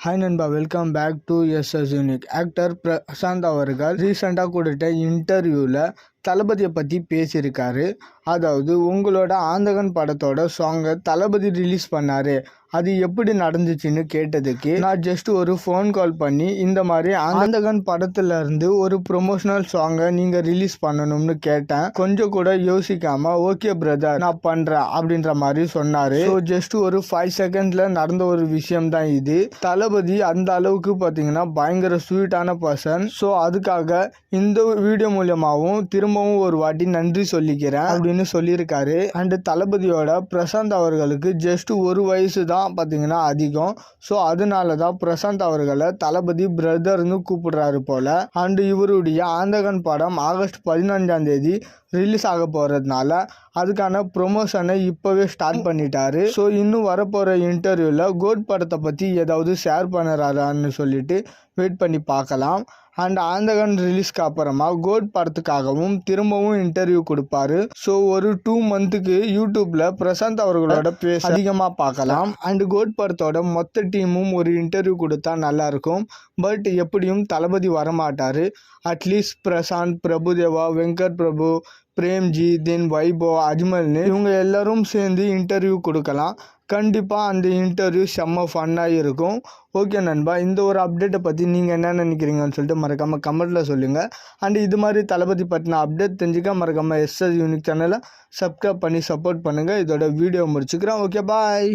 Hi நண்பா, welcome back to SS Unique. Actor Prashanth அவர்கள் ரீசெண்டாக கொடுத்த இன்டர்வியூவில் தளபதியை பற்றி பேசியிருக்காரு. அதாவது உங்களோட ஆந்தகன் படத்தோட சாங்கை தளபதி ரிலீஸ் பண்ணார், அது எப்படி நடந்துச்சுன்னு கேட்டதுக்கு நான் ஜஸ்ட் ஒரு ஃபோன் கால் பண்ணி இந்த மாதிரி ஆந்தகன் படத்துலேருந்து ஒரு ப்ரொமோஷனல் சாங்கை நீங்கள் ரிலீஸ் பண்ணணும்னு கேட்டேன். கொஞ்சம் கூட யோசிக்காமல் ஓகே பிரதர் நான் பண்ணுறேன் அப்படின்ற மாதிரி சொன்னார். ஸோ ஜஸ்ட் ஒரு 5 செகண்ட்ஸில் நடந்த ஒரு விஷயம் தான் இது. தளபதி அந்த அளவுக்கு பார்த்தீங்கன்னா பயங்கர ஸ்வீட்டான பர்சன். ஸோ அதுக்காக இந்த வீடியோ மூலியமாகவும் திரும்பவும் ஒரு வாட்டி நன்றி சொல்லிக்கிறேன் அப்படின்னு சொல்லியிருக்காரு. அண்டு தளபதியோட பிரசாந்த் அவர்களுக்கு ஜஸ்ட் ஒரு வயசு தான் பார்த்தீங்கன்னா அதிகம். ஸோ அதனால தான் பிரசாந்த் அவர்களை தளபதி பிரதர்னு கூப்பிடுறாரு போல. அண்டு இவருடைய ஆந்தகன் படம் ஆகஸ்ட் 15 ரிலீஸ் ஆக போகிறதுனால அதுக்கான ப்ரொமோஷனை இப்போவே ஸ்டார்ட் பண்ணிட்டாரு. ஸோ இன்னும் வரப்போகிற இன்டர்வியூவில் கோட் படத்தை பற்றி ஏதாவது ஷேர் பண்ணுறாரான்னு சொல்லிட்டு வெயிட் பண்ணி பார்க்கலாம். அண்ட் ஆந்தகன் ரிலீஸ்க்கு அப்புறமா கோட் படத்துக்காகவும் திரும்பவும் இன்டர்வியூ கொடுப்பாரு. ஸோ ஒரு 2 மந்த்துக்கு யூடியூப்பில் பிரசாந்த் அவர்களோட பேச அதிகமாக பார்க்கலாம். அண்ட் கோட் படத்தோட மொத்த டீமும் ஒரு இன்டர்வியூ கொடுத்தா நல்லாயிருக்கும். பட் எப்படியும் தளபதி வரமாட்டார். அட்லீஸ்ட் பிரசாந்த், பிரபுதேவா, வெங்கட் பிரபு, பிரேம்ஜி, தென் வைபவ், அஜ்மல்னு இவங்க எல்லாரும் சேர்ந்து இன்டர்வியூ கொடுக்கலாம். கண்டிப்பாக அந்த இன்டர்வியூ செம்ம ஃபன்னாக இருக்கும். ஓகே நண்பா, இந்த ஒரு அப்டேட்டை பற்றி நீங்கள் என்ன நினைக்கிறீங்கன்னு சொல்லிட்டு மறக்காமல் கமெண்ட்டில் சொல்லுங்கள். அண்ட் இது மாதிரி தளபதி பற்றின அப்டேட் தெரிஞ்சுக்க மறக்காமல் எஸ்எஸ் யூனிக் சேனலை சப்ஸ்கிரைப் பண்ணி சப்போர்ட் பண்ணுங்கள். இதோட வீடியோ முடிச்சுக்கிறேன். ஓகே, பாய்.